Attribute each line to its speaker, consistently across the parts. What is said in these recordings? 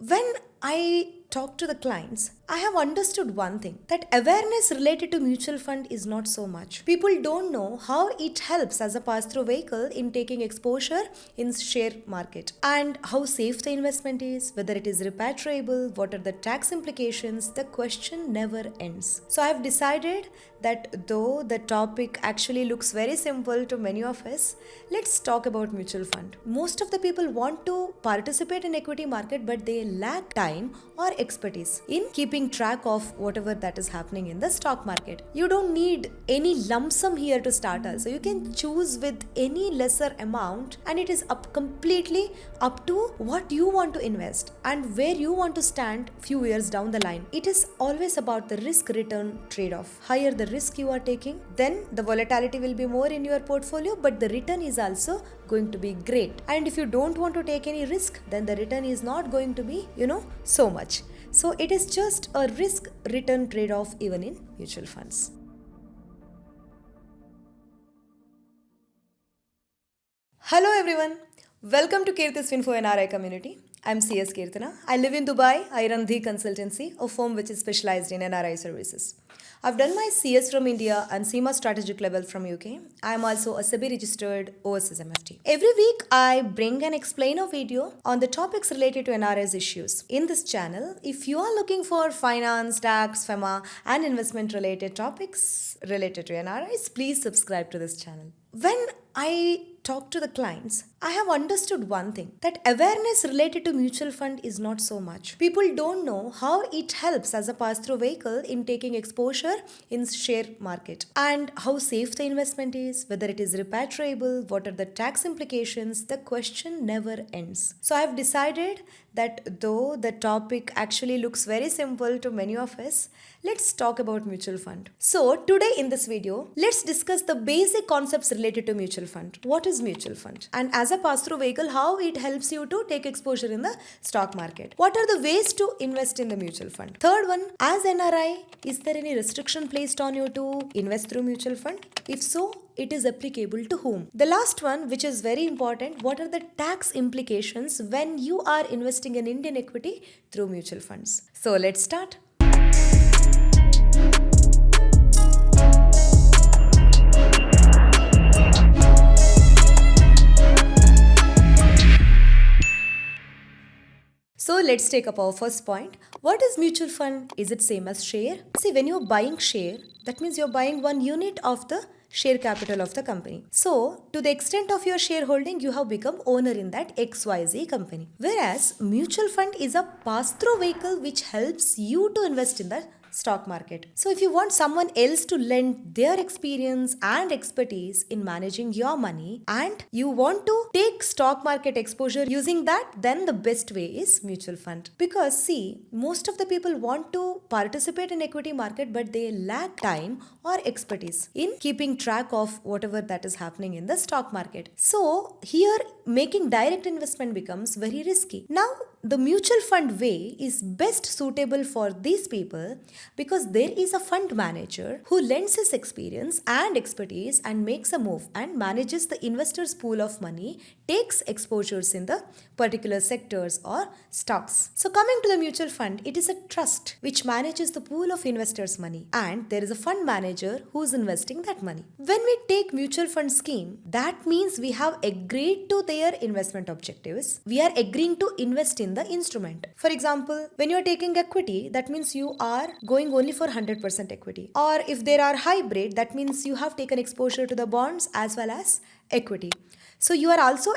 Speaker 1: When I talk to the clients, I have understood one thing, that awareness related to mutual fund is not so much. People don't know how it helps as a pass-through vehicle in taking exposure in share market, and how safe the investment is, whether it is repatriable, what are the tax implications. The question never ends. So I have decided that though the topic actually looks very simple to many of us, let's talk about mutual fund. Most of the people want to participate in equity market, but they lack time or expertise in keeping track of whatever that is happening in the stock market. You don't need any lump sum here to start also. You can choose with any lesser amount, and it is completely up to what you want to invest and where you want to stand few years down the line. It is always about the risk return trade-off. Higher the risk you are taking, then the volatility will be more in your portfolio, but the return is also going to be great. And if you don't want to take any risk, then the return is not going to be, so much. So it is just a risk return trade-off even in mutual funds. Hello everyone. Welcome to Keerthi's FinFo NRI community. I'm CS Keerthana. I live in Dubai. I run the consultancy, a firm which is specialized in NRI services. I've done my CS from India and CMA strategic level from UK. I'm also a SEBI registered overseas MFT. Every week, I bring and explain a video on the topics related to NRIs issues. In this channel, if you are looking for finance, tax, FEMA, and investment related topics related to NRIs, please subscribe to this channel. When I talk to the clients, I have understood one thing, that awareness related to mutual fund is not so much. People don't know how it helps as a pass-through vehicle in taking exposure in share market, and how safe the investment is, whether it is repatriable, what are the tax implications. The question never ends. So I have decided that though the topic actually looks very simple to many of us, let's talk about mutual fund. So today in this video, let's discuss the basic concepts related to mutual fund. What is mutual fund? And as a pass-through vehicle, how it helps you to take exposure in the stock market. What are the ways to invest in the mutual fund? Third one, as NRI, is there any restriction placed on you to invest through mutual fund? If so, it is applicable to whom? The last one, which is very important, what are the tax implications when you are investing in Indian equity through mutual funds? So let's start. So let's take up our first point. What is mutual fund? Is it same as share? See, when you're buying share, that means you're buying one unit of the share capital of the company. So, to the extent of your shareholding, you have become owner in that XYZ company. Whereas, mutual fund is a pass-through vehicle which helps you to invest in the stock market. So if you want someone else to lend their experience and expertise in managing your money, and you want to take stock market exposure using that, then the best way is mutual fund. Because see, most of the people want to participate in equity market, but they lack time or expertise in keeping track of whatever that is happening in the stock market. So here making direct investment becomes very risky. Now the mutual fund way is best suitable for these people because there is a fund manager who lends his experience and expertise and makes a move and manages the investor's pool of money, takes exposures in the particular sectors or stocks. So coming to the mutual fund, it is a trust which manages the pool of investors' money, and there is a fund manager who is investing that money. When we take mutual fund scheme, that means we have agreed to their investment objectives. We are agreeing to invest in the instrument. For example, when you are taking equity, that means you are going only for 100% equity. Or if there are hybrid, that means you have taken exposure to the bonds as well as equity. So you are also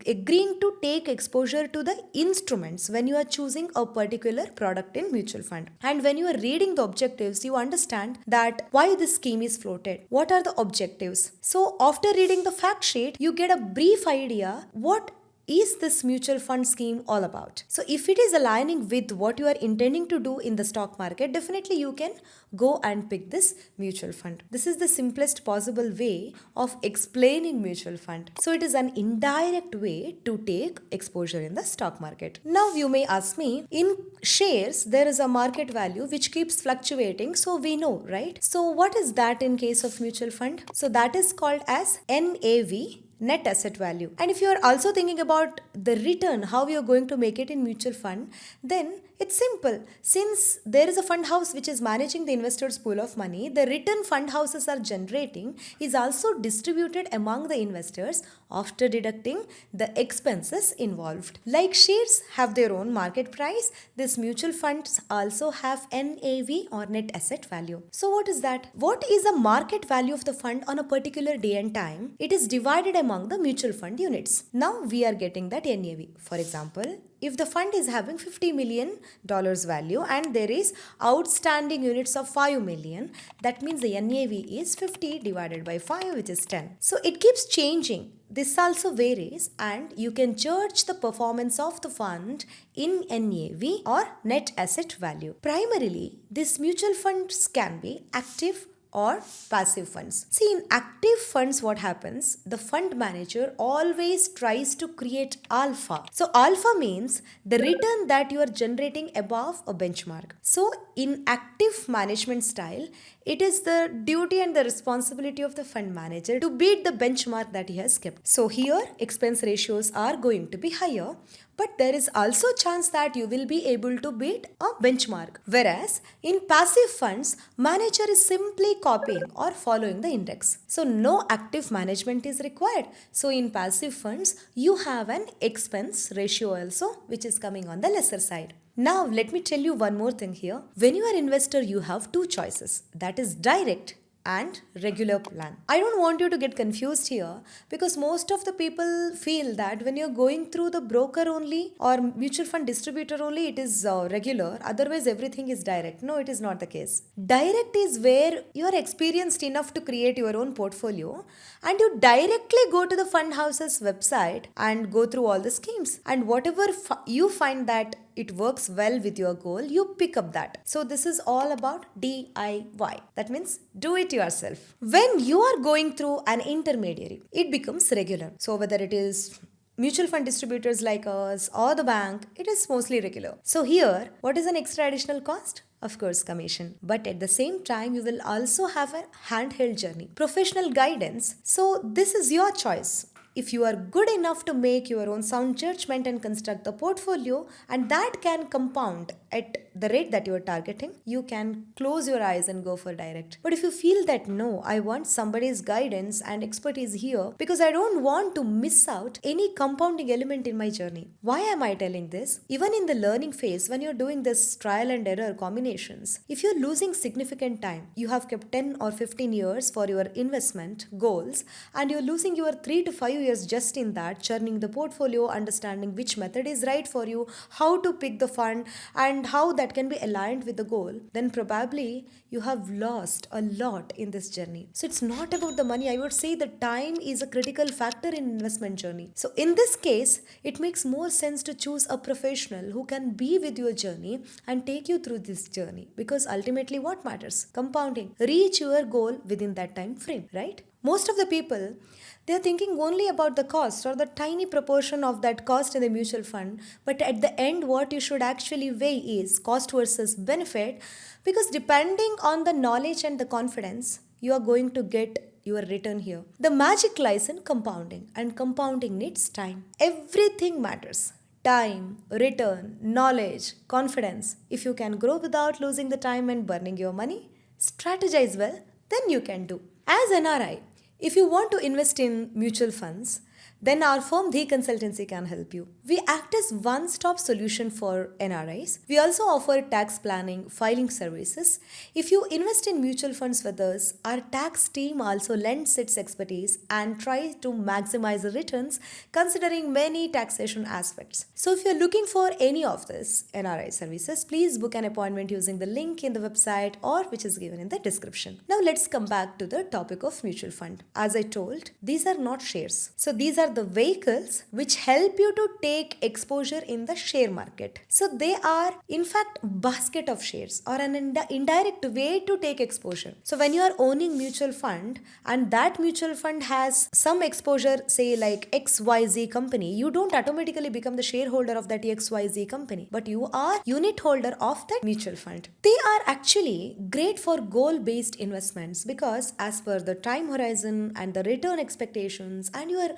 Speaker 1: agreeing to take exposure to the instruments when you are choosing a particular product in mutual fund. And when you are reading the objectives, you understand that why this scheme is floated. What are the objectives? So after reading the fact sheet, you get a brief idea what is this mutual fund scheme all about. So if it is aligning with what you are intending to do in the stock market, definitely you can go and pick this mutual fund. This is the simplest possible way of explaining mutual fund. So it is an indirect way to take exposure in the stock market. Now you may ask me, in shares there is a market value which keeps fluctuating, so we know, right? So what is that in case of mutual fund? So that is called as NAV, net asset value. And if you are also thinking about the return, how you are going to make it in mutual fund, then it's simple. Since there is a fund house which is managing the investors' pool of money, the return fund houses are generating is also distributed among the investors after deducting the expenses involved. Like shares have their own market price, these mutual funds also have NAV or net asset value. So what is that? What is the market value of the fund on a particular day and time? It is divided among the mutual fund units. Now we are getting that NAV. For example, if the fund is having $50 million value and there is outstanding units of 5 million, that means the NAV is 50 divided by 5, which is 10. So it keeps changing. This also varies, and you can judge the performance of the fund in NAV or net asset value. Primarily, these mutual funds can be active or passive funds. See, in active funds, what happens? The fund manager always tries to create alpha. So alpha means the return that you are generating above a benchmark. So in active management style, it is the duty and the responsibility of the fund manager to beat the benchmark that he has kept. So here expense ratios are going to be higher, but there is also a chance that you will be able to beat a benchmark. Whereas in passive funds, manager is simply copying or following the index. So no active management is required. So in passive funds, you have an expense ratio also, which is coming on the lesser side. Now let me tell you one more thing here. When you are an investor, you have two choices. That is direct and regular plan. I don't want you to get confused here, because most of the people feel that when you're going through the broker only or mutual fund distributor only, it is regular, otherwise everything is direct. No, it is not the case. Direct is where you are experienced enough to create your own portfolio and you directly go to the fund house's website and go through all the schemes, and whatever you find that it works well with your goal, you pick up that. So this is all about DIY. That means do it yourself. When you are going through an intermediary, it becomes regular. So whether it is mutual fund distributors like us or the bank, it is mostly regular. So here, what is an extra additional cost? Of course, commission. But at the same time, you will also have a handheld journey, professional guidance. So this is your choice. If you are good enough to make your own sound judgment and construct the portfolio, and that can compound at the rate that you are targeting, you can close your eyes and go for direct. But if you feel that no, I want somebody's guidance and expertise here because I don't want to miss out any compounding element in my journey. Why am I telling this? Even in the learning phase, when you're doing this trial and error combinations, if you're losing significant time, you have kept 10 or 15 years for your investment goals, and you're losing your 3 to 5 years just in that, churning the portfolio, understanding which method is right for you, how to pick the fund, and how that can be aligned with the goal, then probably you have lost a lot in this journey. So it's not about the money. I would say the time is a critical factor in investment journey. So in this case, it makes more sense to choose a professional who can be with your journey and take you through this journey, because ultimately what matters? Compounding. Reach your goal within that time frame, right? Most of the people, they are thinking only about the cost or the tiny proportion of that cost in the mutual fund. But at the end, what you should actually weigh is cost versus benefit, because depending on the knowledge and the confidence, you are going to get your return here. The magic lies in compounding, and compounding needs time. Everything matters. Time, return, knowledge, confidence. If you can grow without losing the time and burning your money, strategize well, then you can do. As NRI, if you want to invest in mutual funds, then our firm The Consultancy can help you. We act as one-stop solution for NRIs. We also offer tax planning, filing services. If you invest in mutual funds with us, our tax team also lends its expertise and tries to maximize the returns considering many taxation aspects. So if you're looking for any of this NRI services, please book an appointment using the link in the website or which is given in the description. Now let's come back to the topic of mutual fund. As I told, these are not shares. So these are the vehicles which help you to take exposure in the share market. So they are in fact basket of shares or an indirect way to take exposure. So when you are owning mutual fund and that mutual fund has some exposure, say like XYZ company, you don't automatically become the shareholder of that XYZ company, but you are unit holder of that mutual fund. They are actually great for goal based investments because as per the time horizon and the return expectations and your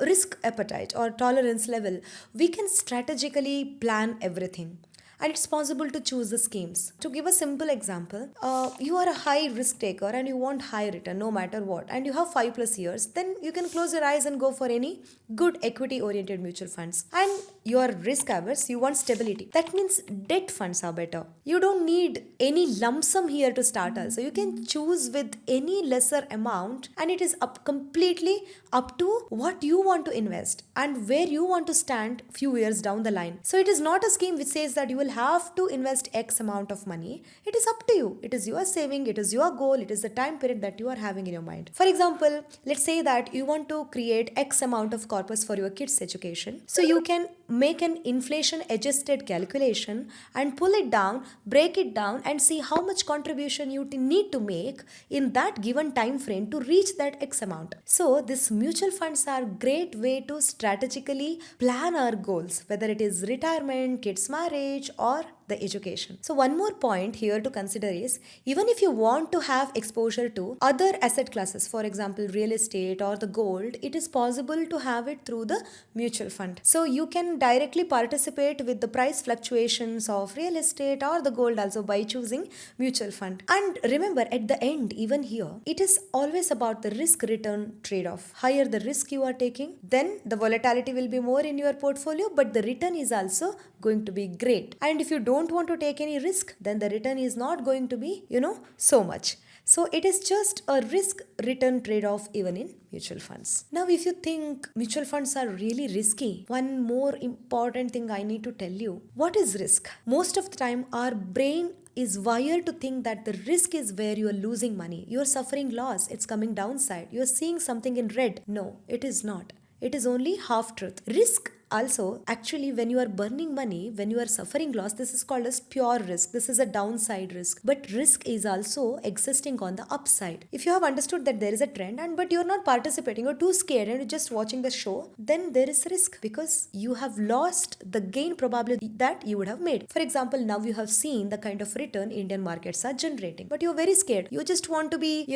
Speaker 1: risk appetite or tolerance level, we can strategically plan everything. And it's possible to choose the schemes. To give a simple example, you are a high risk taker and you want high return no matter what, and you have 5+ years, then you can close your eyes and go for any good equity oriented mutual funds. And you are risk averse, you want stability. That means debt funds are better. You don't need any lump sum here to start also. You can choose with any lesser amount, and it is completely up to what you want to invest and where you want to stand few years down the line. So it is not a scheme which says that you will have to invest X amount of money. It is up to you. It is your saving, it is your goal, it is the time period that you are having in your mind. For example, let's say that you want to create X amount of corpus for your kids' education. So you can make an inflation adjusted calculation and pull it down, break it down, and see how much contribution you need to make in that given time frame to reach that X amount. So these mutual funds are great way to strategically plan our goals, whether it is retirement, kids' marriage, or the education. So one more point here to consider is, even if you want to have exposure to other asset classes, for example real estate or the gold, it is possible to have it through the mutual fund. So you can directly participate with the price fluctuations of real estate or the gold also by choosing mutual fund. And remember, at the end, even here, it is always about the risk return trade-off. Higher the risk you are taking, then the volatility will be more in your portfolio, but the return is also going to be great. And if you don't want to take any risk, then the return is not going to be, so much. So it is just a risk return trade-off even in mutual funds. Now, if you think mutual funds are really risky, one more important thing I need to tell you. What is risk? Most of the time, our brain is wired to think that the risk is where you are losing money. You are suffering loss. It's coming downside. You are seeing something in red. No, it is not. It is only half truth. Risk also, actually, when you are burning money, when you are suffering loss, this is called as pure risk. This is a downside risk. But risk is also existing on the upside. If you have understood that there is a trend but you're not participating, you're too scared and you're just watching the show, then there is risk because you have lost the gain probability that you would have made. For example, now you have seen the kind of return Indian markets are generating, but you're very scared. You just want to be,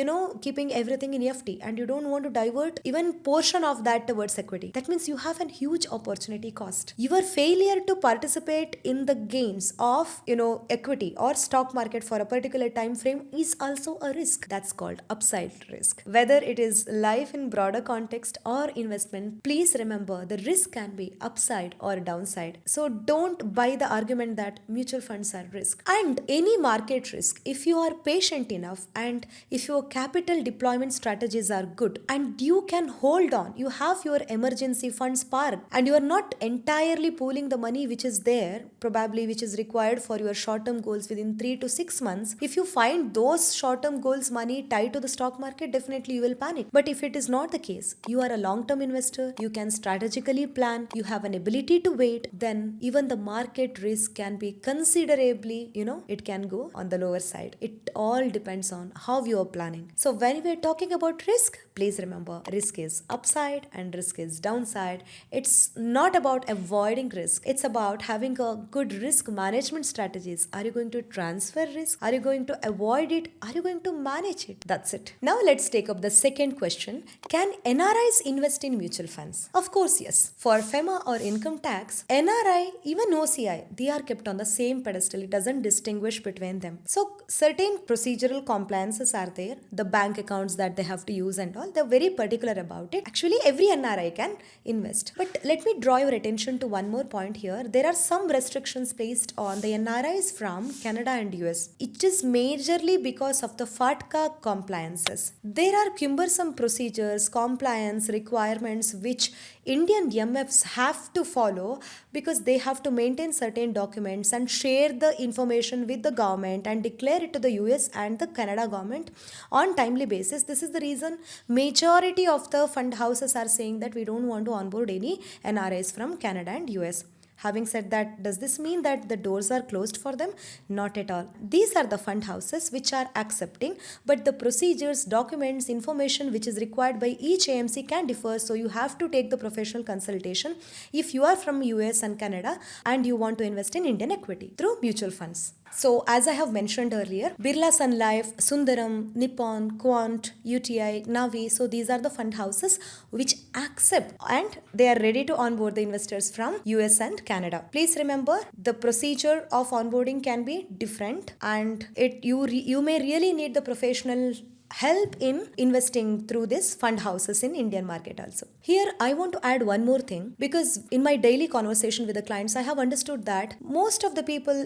Speaker 1: keeping everything in FD and you don't want to divert even portion of that towards equity. That means you have a huge opportunity cost. Your failure to participate in the gains of equity or stock market for a particular time frame is also a risk. That's called upside risk. Whether it is life in broader context or investment, please remember the risk can be upside or downside. So don't buy the argument that mutual funds are risk. And any market risk, if you are patient enough and if your capital deployment strategies are good and you can hold on, you have your emergency funds parked and you are not entirely pooling the money which is there, probably which is required for your short-term goals within 3 to 6 months. If you find those short-term goals money tied to the stock market, definitely you will panic. But if it is not the case, you are a long-term investor, you can strategically plan, you have an ability to wait, then even the market risk can be considerably, it can go on the lower side. It all depends on how you are planning. So when we are talking about risk, please remember risk is upside and risk is downside. It's not about avoiding risk. It's about having a good risk management strategies. Are you going to transfer risk? Are you going to avoid it? Are you going to manage it? That's it. Now let's take up the second question. Can NRIs invest in mutual funds? Of course, yes. For FEMA or income tax, NRI, even OCI, they are kept on the same pedestal. It doesn't distinguish between them. So certain procedural compliances are there. The bank accounts that they have to use and all, they're very particular about it. Actually, every NRI can invest. But let me draw your attention to one more point here. There are some restrictions placed on the NRIs from Canada and US. It is majorly because of the FATCA compliances. There are cumbersome procedures, compliance requirements which Indian MFs have to follow because they have to maintain certain documents and share the information with the government and declare it to the US and the Canada government on timely basis. This is the reason majority of the fund houses are saying that we don't want to onboard any NRIs from Canada and US. Having said that, does this mean that the doors are closed for them? Not at all. These are the fund houses which are accepting, but the procedures, documents, information which is required by each AMC can differ. So you have to take the professional consultation if you are from US and Canada and you want to invest in Indian equity through mutual funds. So as I have mentioned earlier, Birla Sun Life, Sundaram, Nippon, Quant, UTI, Navi, so these are the fund houses which accept and they are ready to onboard the investors from US and Canada. Please remember, the procedure of onboarding can be different and you may really need the professional help in investing through this fund houses in Indian market also. Here I want to add one more thing, because in my daily conversation with the clients I have understood that most of the people,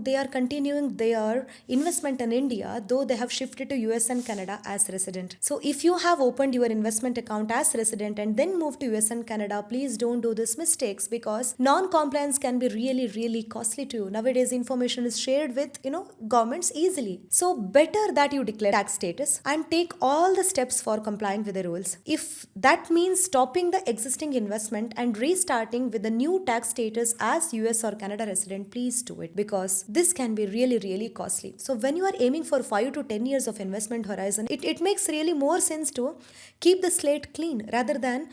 Speaker 1: they are continuing their investment in India though they have shifted to US and Canada as resident. So if you have opened your investment account as resident and then moved to US and Canada, please don't do these mistakes, because non-compliance can be really costly to you. Nowadays information is shared with governments easily. So better that you declare tax status and take all the steps for complying with the rules. If that means stopping the existing investment and restarting with the new tax status as US or Canada resident, please do it, because this can be really costly. So when you are aiming for 5 to 10 years of investment horizon, it makes really more sense to keep the slate clean rather than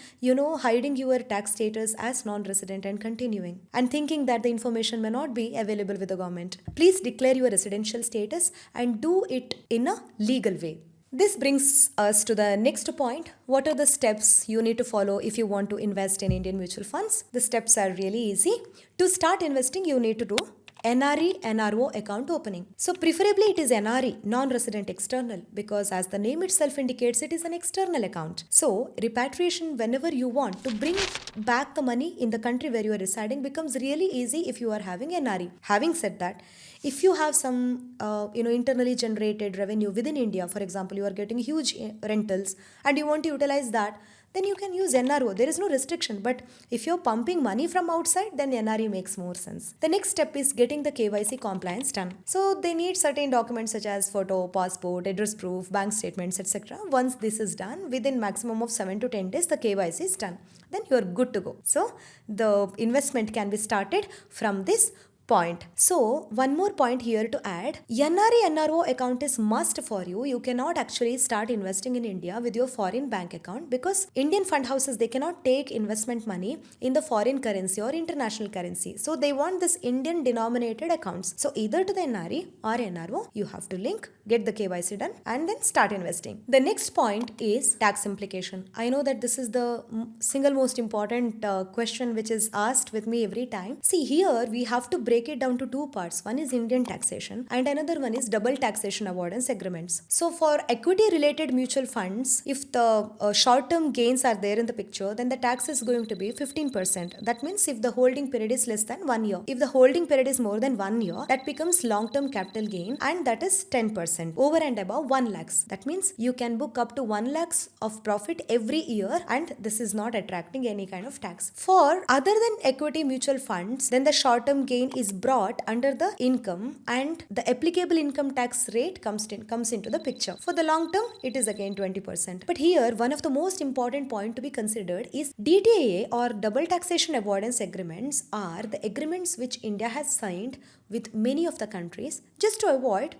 Speaker 1: hiding your tax status as non-resident and continuing and thinking that the information may not be available with the government. Please declare your residential status and do it in a legal way. This brings us to the next point. What are the steps you need to follow if you want to invest in Indian mutual funds? The steps are really easy. To start investing, you need to do NRI, NRO account opening. So preferably it is NRI, non-resident external, because as the name itself indicates, it is an external account. So repatriation whenever you want to bring back the money in the country where you are residing becomes really easy if you are having NRI. Having said that, if you have some internally generated revenue within India, for example, you are getting huge rentals and you want to utilize that, then you can use NRO. There is no restriction. But if you're pumping money from outside, then NRE makes more sense. The next step is getting the KYC compliance done. So they need certain documents such as photo, passport, address proof, bank statements, etc. Once this is done, within maximum of 7 to 10 days, the KYC is done. Then you are good to go. So the investment can be started from this point. So one more point here to add, NRI NRO account is must for you. You cannot actually start investing in India with your foreign bank account, because Indian fund houses, they cannot take investment money in the foreign currency or international currency. So they want this Indian denominated accounts. So either to the NRI or NRO, you have to link, get the KYC done and then start investing. The next point is tax implication. I know that this is the single most important question which is asked with me every time. See, here we have to break it down to two parts. One is Indian taxation and another one is double taxation avoidance agreements. So for equity related mutual funds, if the short-term gains are there in the picture, then the tax is going to be 15%. That means if the holding period is less than 1 year. If the holding period is more than 1 year, that becomes long-term capital gain and that is 10% over and above 1 lakhs. That means you can book up to 1 lakhs of profit every year and this is not attracting any kind of tax. For other than equity mutual funds, then the short-term gain is brought under the income and the applicable income tax rate comes into the picture. For the long term, it is again 20%. But here, one of the most important point to be considered is DTAA or double taxation avoidance agreements are the agreements which India has signed with many of the countries just to avoid,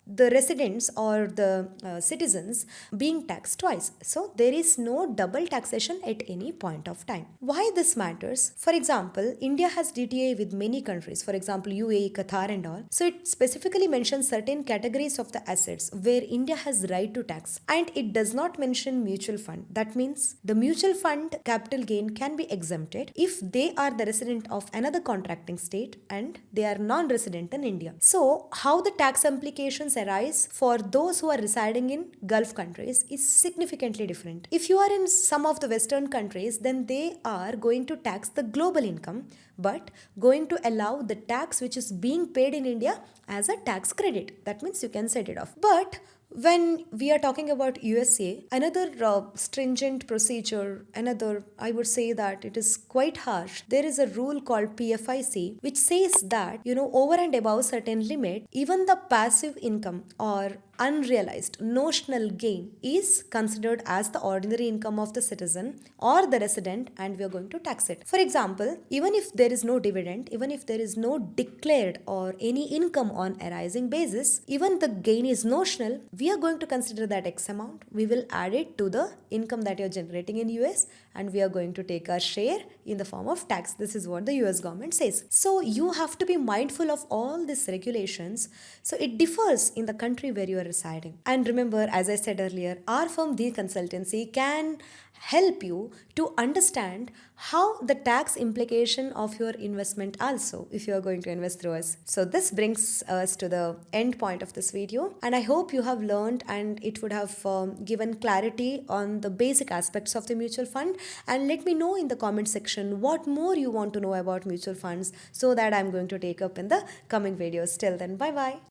Speaker 1: the residents or the citizens being taxed twice. So there is no double taxation at any point of time. Why this matters? For example, India has DTA with many countries, for example, UAE, Qatar and all. So it specifically mentions certain categories of the assets where India has right to tax, and it does not mention mutual fund. That means the mutual fund capital gain can be exempted if they are the resident of another contracting state and they are non-resident in India. So how the tax implications arise for those who are residing in Gulf countries is significantly different. If you are in some of the Western countries, then they are going to tax the global income, but going to allow the tax which is being paid in India as a tax credit. That means you can set it off. But When we are talking about USA, another stringent procedure, another, I would say that it is quite harsh. There is a rule called PFIC which says that, over and above certain limit, even the passive income or unrealized notional gain is considered as the ordinary income of the citizen or the resident, and we are going to tax it. For example, even if there is no dividend, even if there is no declared or any income on arising basis, even the gain is notional, we are going to consider that X amount. We will add it to the income that you're generating in US, and we are going to take our share in the form of tax. This is what the US government says. So you have to be mindful of all these regulations. So it differs in the country where you are residing. And remember, as I said earlier, our firm The Consultancy can help you to understand how the tax implication of your investment also, if you are going to invest through us. So this brings us to the end point of this video, and I hope you have learned and it would have given clarity on the basic aspects of the mutual fund. And let me know in the comment section what more you want to know about mutual funds, so that I'm going to take up in the coming videos. Till then, bye bye.